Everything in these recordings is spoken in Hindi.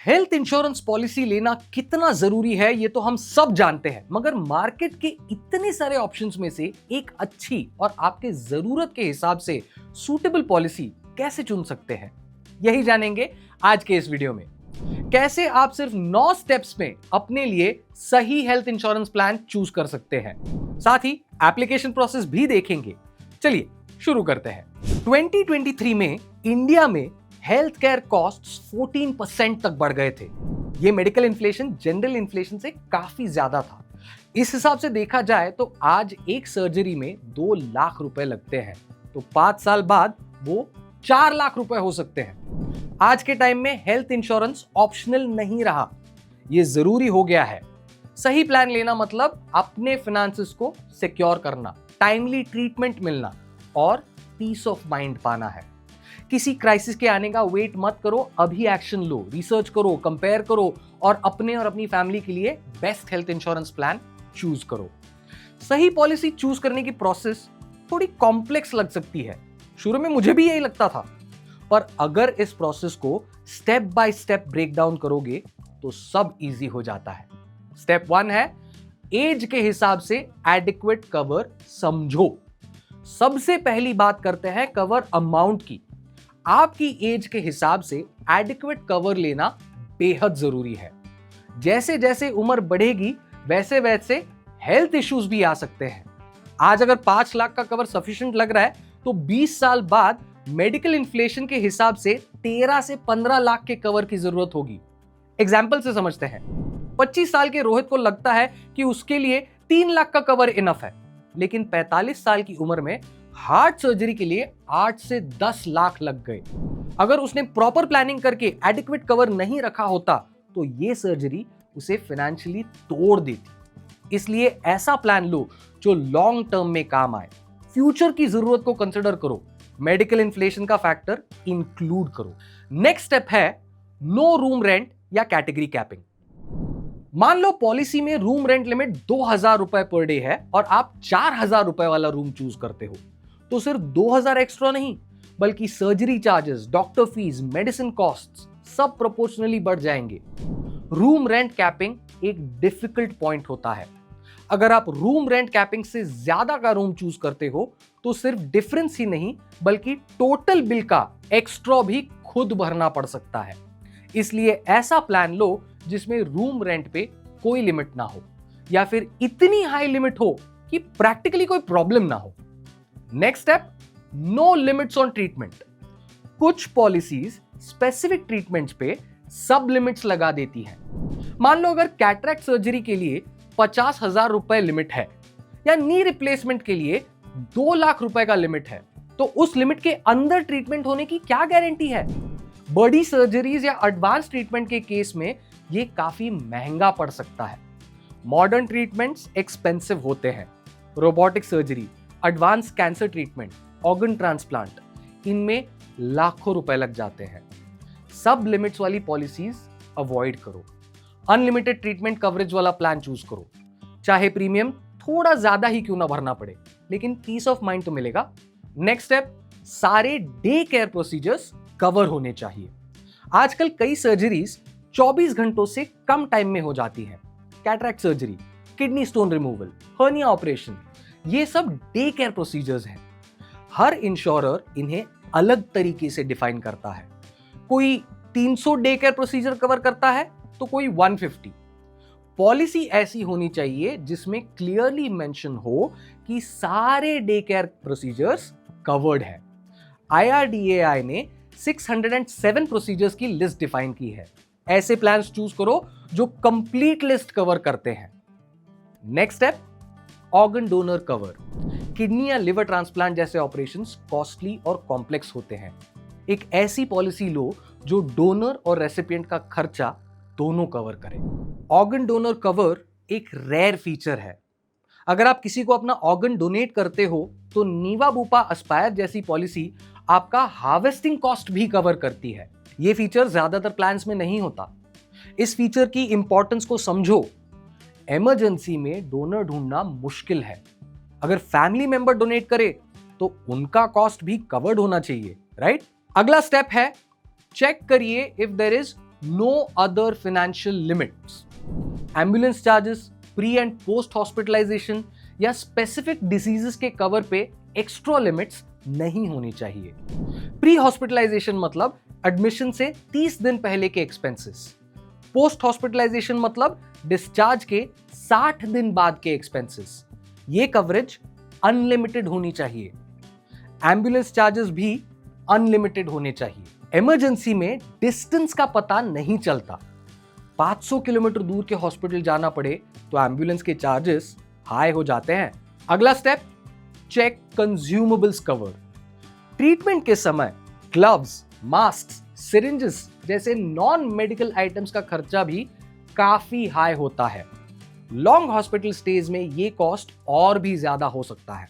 हेल्थ इंश्योरेंस पॉलिसी लेना कितना जरूरी है ये तो हम सब जानते हैं, मगर मार्केट के इतने सारे ऑप्शंस में से एक अच्छी और आपके जरूरत के हिसाब से सूटेबल पॉलिसी कैसे चुन सकते हैं, यही जानेंगे आज के इस वीडियो में। कैसे आप सिर्फ 9 स्टेप्स में अपने लिए सही हेल्थ इंश्योरेंस प्लान चूज कर सकते हैं, साथ ही एप्लीकेशन प्रोसेस भी देखेंगे। चलिए शुरू करते हैं। 2023 में इंडिया में हेल्थ केयर कॉस्ट्स 14% तक बढ़ गए थे। ये मेडिकल इन्फ्लेशन जनरल इन्फ्लेशन से काफी ज्यादा था। इस हिसाब से देखा जाए तो आज एक सर्जरी में 2 लाख रुपए लगते हैं, तो 5 साल बाद वो 4 लाख रुपए हो सकते हैं। आज के टाइम में हेल्थ इंश्योरेंस ऑप्शनल नहीं रहा, ये जरूरी हो गया है। सही प्लान लेना मतलब अपने फाइनेंसेस को सिक्योर करना, टाइमली ट्रीटमेंट मिलना और पीस ऑफ माइंड पाना है। किसी क्राइसिस के आने का वेट मत करो, अभी एक्शन लो, रिसर्च करो, कंपेयर करो और अपने और अपनी फैमिली के लिए best health insurance plan choose करो। सही पॉलिसी चूज करने की प्रोसेस थोड़ी कॉम्प्लेक्स लग सकती है, शुरू में मुझे भी यही लगता था, पर अगर इस प्रोसेस को step by step break down करोगे तो सब इजी हो जाता है। स्टेप 1 है एज के हिसाब से एडिक्वेट कवर समझो। सबसे पहली बात करते हैं कवर अमाउंट की। आपकी एज के हिसाब से एडिक्वेट कवर लेना बेहद जरूरी है। जैसे जैसे उम्र बढ़ेगी वैसे वैसे हेल्थ इश्यूज भी आ सकते हैं। आज अगर 5 लाख का कवर सफिशिएंट लग रहा है तो 20 साल बाद मेडिकल इन्फ्लेशन के हिसाब से 13 से 15 लाख के कवर की जरूरत होगी। एग्जाम्पल से समझते हैं। 25 साल के रोहित को लगता है कि उसके लिए 3 लाख का कवर इनफ है, लेकिन 45 साल की उम्र में हार्ट सर्जरी के लिए 8 से 10 लाख लग गए। अगर उसने प्रॉपर प्लानिंग करके एडिक्वेट कवर नहीं रखा होता तो ये सर्जरी उसे फाइनेंशियली तोड़ देती। इसलिए ऐसा प्लान लो जो लॉन्ग टर्म में काम आए। फ्यूचर की जरूरत को कंसिडर करो, मेडिकल इन्फ्लेशन का फैक्टर इंक्लूड करो। नेक्स्ट स्टेप है नो रूम रेंट या कैटेगरी कैपिंग। मान लो पॉलिसी में रूम रेंट लिमिट 2000 रुपए पर डे है और आप 4000 रुपए वाला रूम चूज करते हो, तो सिर्फ 2000 एक्स्ट्रा नहीं बल्कि surgery charges, doctor fees, medicine costs सब प्रोपोर्शनली बढ़ जाएंगे। रूम रेंट कैपिंग एक डिफिकल्ट पॉइंट होता है। अगर आप रूम रेंट कैपिंग से ज्यादा का रूम चूज करते हो तो सिर्फ डिफरेंस ही नहीं बल्कि टोटल बिल का एक्स्ट्रा भी खुद भरना पड़ सकता है। इसलिए ऐसा प्लान लो जिसमें रूम रेंट पे कोई लिमिट ना हो या फिर इतनी हाई लिमिट हो कि प्रैक्टिकली कोई प्रॉब्लम ना हो। Next step no limits on treatment. कुछ पॉलिसीज स्पेसिफिक ट्रीटमेंट्स पे सब लिमिट्स लगा देती हैं। मान लो अगर कैटरैक्ट सर्जरी के लिए 50,000 रुपए लिमिट है या नी रिप्लेसमेंट के लिए 2 लाख रुपए का लिमिट है, तो उस लिमिट के अंदर ट्रीटमेंट होने की क्या गारंटी है? बड़ी सर्जरीज या एडवांस ट्रीटमेंट के केस में ये काफी महंगा पड़ सकता है। मॉडर्न ट्रीटमेंट्स एक्सपेंसिव होते हैं। Robotic surgery, advance cancer treatment, organ transplant, इनमें लाखों रुपए लग जाते हैं। सब लिमिट्स वाली पॉलिसीज अवॉइड करो। अनलिमिटेड ट्रीटमेंट कवरेज वाला प्लान चूज करो। चाहे प्रीमियम थोड़ा ज्यादा ही क्यों ना भरना पड़े, लेकिन पीस ऑफ माइंड तो मिलेगा। नेक्स्ट स्टेप सारे डे केयर प्रोसीजर्स कवर होने चाहिए। आजकल कई सर्जरीज 24 घंटों से कम टाइम में हो जाती है। Cataract surgery, kidney stone removal, hernia operation, ये सब डे केयर प्रोसीजर्स हैं। हर इंश्योरर इन्हें अलग तरीके से डिफाइन करता है। कोई 300 डे केयर प्रोसीजर कवर करता है तो कोई 150। पॉलिसी ऐसी होनी चाहिए जिसमें क्लियरली मेंशन हो कि सारे डे केयर प्रोसीजर्स कवर्ड है। IRDAI ने 607 प्रोसीजर्स की लिस्ट डिफाइन की है। ऐसे प्लान्स चूज करो जो कंप्लीट लिस्ट कवर करते हैं। Next step organ donor cover. Kidney या लिवर ट्रांसप्लांट जैसे ऑपरेशंस कॉस्टली और कॉम्प्लेक्स होते हैं। एक ऐसी पॉलिसी लो जो डोनर और रेसिपिएंट का खर्चा दोनों कवर करे। ऑर्गन डोनर कवर एक रेयर फीचर है। अगर आप किसी को अपना ऑर्गन डोनेट करते हो तो नीवा बुपा एस्पायर जैसी पॉलिसी आपका हार्वेस्टिंग कॉस्ट भी कवर करती है। यह फीचर ज्यादातर प्लान्स में नहीं होता। इस फीचर की इंपॉर्टेंस को समझो। इमरजेंसी में डोनर ढूंढना मुश्किल है। अगर फैमिली मेंबर डोनेट करे तो उनका कॉस्ट भी कवर्ड होना चाहिए, राइट? अगला स्टेप है चेक करिए if there is no other financial limits. Ambulance charges, pre and post hospitalisation या स्पेसिफिक डिसीजेस के कवर पे एक्स्ट्रा लिमिट्स नहीं होनी चाहिए। प्री हॉस्पिटलाइजेशन मतलब एडमिशन से 30 दिन पहले के एक्सपेंसेस। पोस्ट हॉस्पिटलाइजेशन मतलब डिस्चार्ज के 60 दिन बाद के एक्सपेंसेस। ये कवरेज अनलिमिटेड होनी चाहिए। एम्बुलेंस चार्जेस भी अनलिमिटेड होने चाहिए। इमरजेंसी में डिस्टेंस का पता नहीं चलता। 500 किलोमीटर दूर के हॉस्पिटल जाना पड़े तो एम्बुलेंस के चार्जेस हाई हो जाते हैं। अगला step, check consumables cover. Treatment के समय ग्लव्स, मास्क, सिरिंजेस जैसे नॉन मेडिकल आइटम्स का खर्चा भी काफी हाई होता है। लॉन्ग हॉस्पिटल स्टेज में ये कॉस्ट और भी ज्यादा हो सकता है।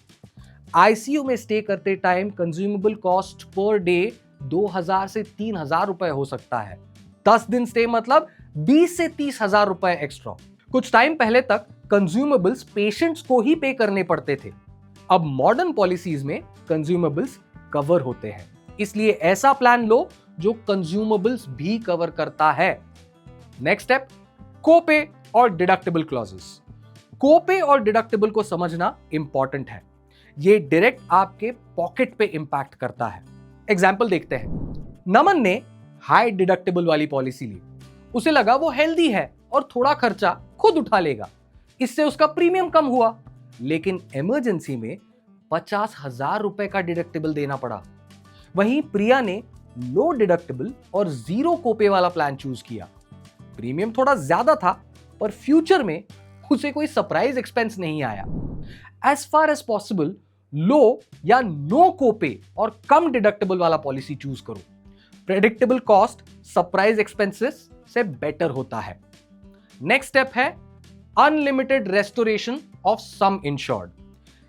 आईसीयू में स्टे करते time consumable cost per day 2000 से 3000 रुपए हो सकता है। 10 दिन स्टे मतलब 20 से 30 हजार रुपए एक्स्ट्रा। कुछ टाइम पहले तक कंज्यूमेबल्स पेशेंट्स को ही पे करने पड़ते थे। अब मॉडर्न पॉलिसीज में कंज्यूमेबल्स कवर होते हैं, इसलिए ऐसा प्लान लो जो कंज्यूमेबल्स भी कवर करता है। नेक्स्ट स्टेप, कोपे और डिडक्टिबल क्लॉजेस। कोपे और डिडक्टिबल को समझना इंपॉर्टेंट है। ये डायरेक्ट आपके पॉकेट पे इंपैक्ट करता है। एग्जाम्पल देखते हैं। नमन ने हाई डिडक्टिबल वाली पॉलिसी ली। उसे लगा वो हेल्दी है और थोड़ा खर्चा खुद उठा लेगा, इससे उसका प्रीमियम कम हुआ। लेकिन इमरजेंसी में 50,000 रुपए का डिडक्टिबल देना पड़ा। वहीं प्रिया ने लो डिडक्टिबल और जीरो कोपे वाला प्लान चूज किया। प्रीमियम थोड़ा ज्यादा था, पर फ्यूचर में उसे कोई सरप्राइज एक्सपेंस नहीं आया। एज फार एज पॉसिबल लो या नो कोपे और कम डिडक्टिबल वाला पॉलिसी चूज करो। प्रेडिक्टेबल कॉस्ट सरप्राइज एक्सपेंसेस से बेटर होता है। नेक्स्ट स्टेप है unlimited restoration of some insured.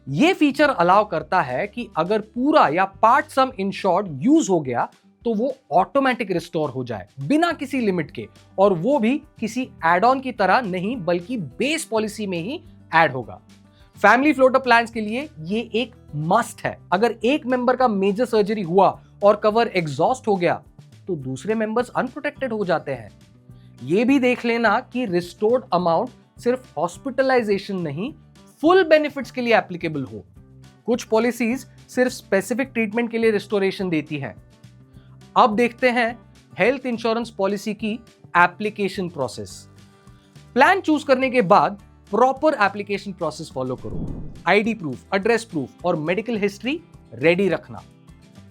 ये फीचर अलाउ करता है कि अगर पूरा या पार्ट सम इंश्योर्ड यूज हो गया तो वो ऑटोमेटिक रिस्टोर हो जाए बिना किसी लिमिट के, और वो भी किसी एड ऑन की तरह नहीं बल्कि बेस पॉलिसी में ही ऐड होगा। फैमिली फ्लोटर प्लान्स के लिए ये एक मस्ट है। अगर एक मेंबर का मेजर सर्जरी हुआ और कवर एग्जॉस्ट हो गया तो दूसरे मेंबर्स अनप्रोटेक्टेड हो जाते हैं। ये भी देख लेना कि रिस्टोर्ड अमाउंट सिर्फ हॉस्पिटलाइजेशन नहीं, फुल बेनिफिट्स के लिए एप्लीकेबल हो। कुछ पॉलिसीज सिर्फ स्पेसिफिक ट्रीटमेंट के लिए रिस्टोरेशन देती हैं। अब देखते हैं हेल्थ इंश्योरेंस पॉलिसी की एप्लीकेशन प्रोसेस। प्लान चूज करने के बाद प्रॉपर एप्लीकेशन प्रोसेस फॉलो करो। आईडी प्रूफ, एड्रेस प्रूफ और मेडिकल हिस्ट्री रेडी रखना।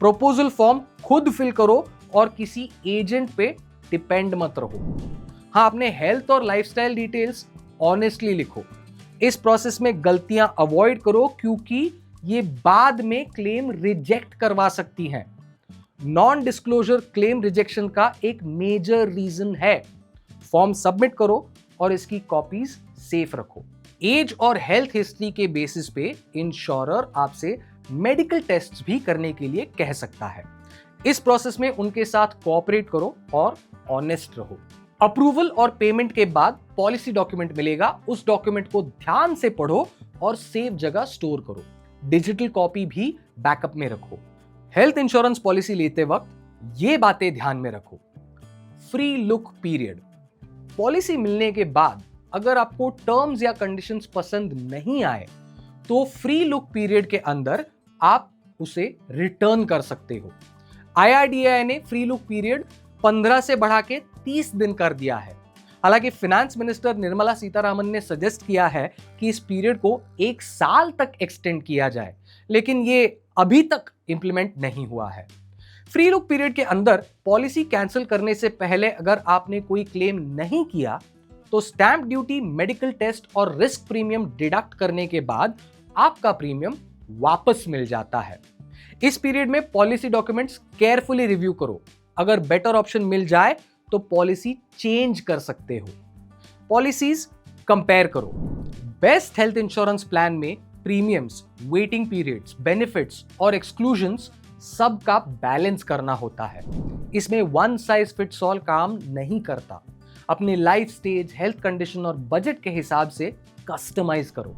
प्रपोजल फॉर्म खुद फिल करो और किसी एजेंट पे डिपेंड मत रहो। हाँ, अपने हेल्थ और लाइफस्टाइल डिटेल्स ऑनेस्टली लिखो। इस प्रोसेस में गलतियां अवॉइड करो क्योंकि ये बाद में क्लेम रिजेक्ट करवा सकती हैं। नॉन डिस्क्लोजर क्लेम रिजेक्शन का एक मेजर रीजन है। फॉर्म सबमिट करो और इसकी कॉपीज सेफ रखो। एज और हेल्थ हिस्ट्री के बेसिस पे इंश्योरर आपसे मेडिकल टेस्ट्स भी करने के लिए कह सकता है। इस प्रोसेस में उनके साथ कोऑपरेट करो और ऑनेस्ट रहो। अप्रूवल और पेमेंट के बाद पॉलिसी डॉक्यूमेंट मिलेगा। उस डॉक्यूमेंट को ध्यान से पढ़ो और सेफ जगह स्टोर करो। डिजिटल कॉपी भी बैकअप में रखो। हेल्थ इंश्योरेंस पॉलिसी लेते वक्त ये बातें ध्यान में रखो। Free look period. पॉलिसी मिलने के बाद अगर आपको टर्म्स या कंडीशंस पसंद नहीं आए तो फ्री लुक पीरियड के अंदर आप उसे रिटर्न कर सकते हो। IRDAI ने फ्री लुक पीरियड 15 से बढ़ा के 30 दिन कर दिया है। हालांकि फाइनेंस मिनिस्टर निर्मला सीतारामन ने सजेस्ट किया है कि इस पीरियड को 1 साल तक एक्सटेंड किया जाए, लेकिन ये अभी तक इंप्लीमेंट नहीं हुआ है। फ्री लुक पीरियड के अंदर पॉलिसी कैंसिल करने से पहले अगर आपने कोई क्लेम नहीं किया तो स्टैंप ड्यूटी, मेडिकल टेस्ट और रिस्क प्रीमियम डिडक्ट करने के बाद आपका प्रीमियम वापस मिल जाता है। इस पीरियड में पॉलिसी डॉक्यूमेंट्स केयरफुली रिव्यू करो। अगर बेटर ऑप्शन मिल जाए तो पॉलिसी चेंज कर सकते हो। पॉलिसीज कंपेयर करो। बेस्ट हेल्थ इंश्योरेंस प्लान में प्रीमियम्स, वेटिंग पीरियड्स, बेनिफिट्स और एक्सक्लूजन्स सब का बैलेंस करना होता है। इसमें वन साइज फिट्स ऑल काम नहीं करता। अपने लाइफ स्टेज, हेल्थ कंडीशन और बजट के हिसाब से कस्टमाइज करो।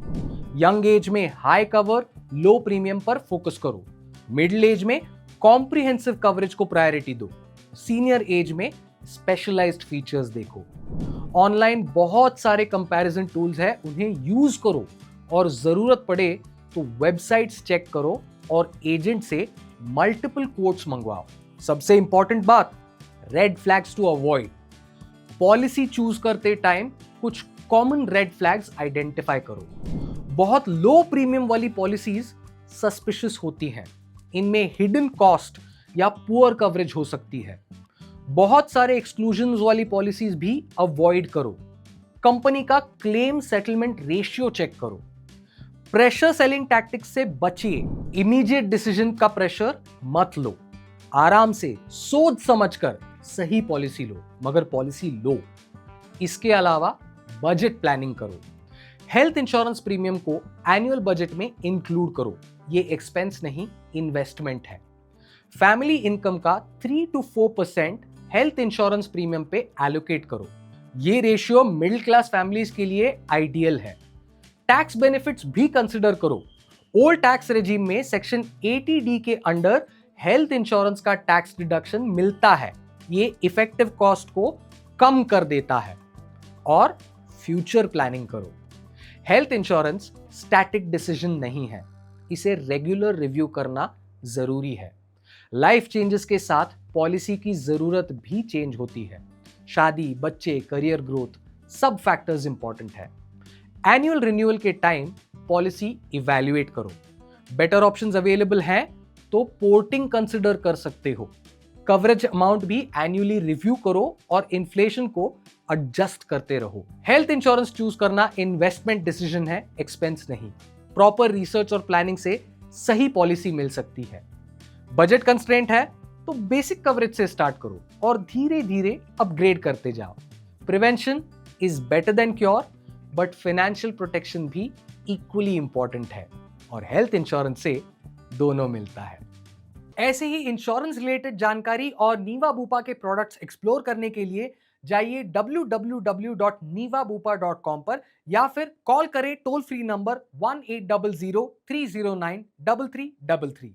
यंग एज में हाई कवर, लो प्रीमियम पर फोकस करो। मिडिल एज में कॉम्प्रिहेंसिव कवरेज को प्रायोरिटी दो। सीनियर एज में स्पेशलाइज्ड फीचर्स देखो। ऑनलाइन बहुत सारे कंपैरिजन टूल्स हैं, उन्हें यूज करो और जरूरत पड़े तो वेबसाइट्स चेक करो और एजेंट से मल्टीपल कोट्स मंगवाओ। सबसे इंपॉर्टेंट बात, red flags to avoid. Policy choose करते टाइम कुछ कॉमन रेड फ्लैग्स आइडेंटिफाई करो। बहुत लो प्रीमियम वाली पॉलिसीज सस्पिशियस होती हैं, इनमें हिडन कॉस्ट या पुअर कवरेज हो सकती है। बहुत सारे एक्सक्लूजन्स वाली पॉलिसीज भी अवॉइड करो। कंपनी का क्लेम सेटलमेंट रेशियो चेक करो। प्रेशर सेलिंग टैक्टिक्स से बचिए। इमीडिएट डिसीजन का प्रेशर मत लो। आराम से सोच समझकर सही पॉलिसी लो, मगर पॉलिसी लो। इसके अलावा बजट प्लानिंग करो। हेल्थ इंश्योरेंस प्रीमियम को एनुअल बजट में इंक्लूड करो। ये एक्सपेंस नहीं, इन्वेस्टमेंट है। फैमिली इनकम का 3 to 4% हेल्थ इंश्योरेंस प्रीमियम पे एलोकेट करो। ये रेशियो मिडिल क्लास फैमिलीज के लिए आइडियल है। टैक्स बेनिफिट्स भी कंसिडर करो। ओल्ड टैक्स रेजिम में सेक्शन 80D के अंडर हेल्थ इंश्योरेंस का टैक्स डिडक्शन मिलता है। ये इफेक्टिव कॉस्ट को कम कर देता है। और फ्यूचर प्लानिंग करो। हेल्थ इंश्योरेंस स्टैटिक डिसीजन नहीं है, इसे रेगुलर रिव्यू करना जरूरी है। लाइफ चेंजेस के साथ पॉलिसी की जरूरत भी चेंज होती है। शादी, बच्चे, करियर ग्रोथ, सब फैक्टर्स इंपॉर्टेंट है। एनुअल रिन्यूअल के टाइम पॉलिसी इवैल्यूएट करो। बेटर ऑप्शंस अवेलेबल हैं तो पोर्टिंग कंसिडर कर सकते हो। कवरेज अमाउंट भी एनुअली रिव्यू करो और इन्फ्लेशन को एडजस्ट करते रहो। हेल्थ इंश्योरेंस चूज करना इन्वेस्टमेंट डिसीजन है, एक्सपेंस नहीं। प्रॉपर रिसर्च और प्लानिंग से सही पॉलिसी मिल सकती है। बजट कंस्ट्रेंट है तो बेसिक कवरेज से स्टार्ट करो और धीरे धीरे अपग्रेड करते जाओ। Prevention is better than cure, but financial protection भी इक्वली इंपॉर्टेंट है और हेल्थ इंश्योरेंस से दोनों मिलता है। ऐसे ही इंश्योरेंस रिलेटेड जानकारी और नीवा बूपा के प्रोडक्ट्स एक्सप्लोर करने के लिए जाइए www.nivabupa.com पर या फिर कॉल करें टोल फ्री नंबर 1800 309 3333।